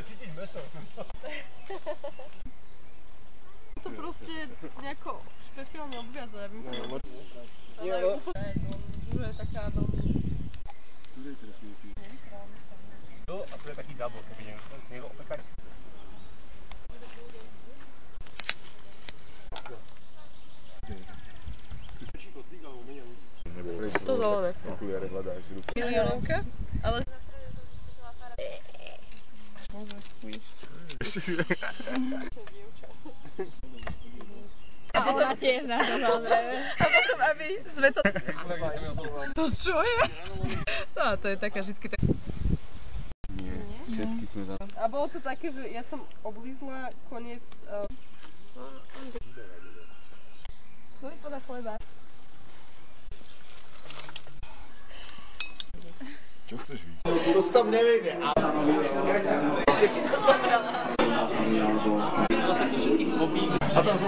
cítiť meso. To proste nejako špeciálne obviazať, aby mi to... Nie, ale... To je taká veľmi... A to je taký double, keby niekto opekať. To zelené. Okuliare hľadáš. Miliónovka, ale... Môže ujísť. A ona tiež na to samozrejme. A potom, aby sme to... To čo je? No, to je taká vždycky tak... Nie, všetky sme za... A bolo to také, že ja som oblízla koniec... Kto mi podá chleba? Čo chceš vidieť? To sa tam nevejde. To zabrala. A teraz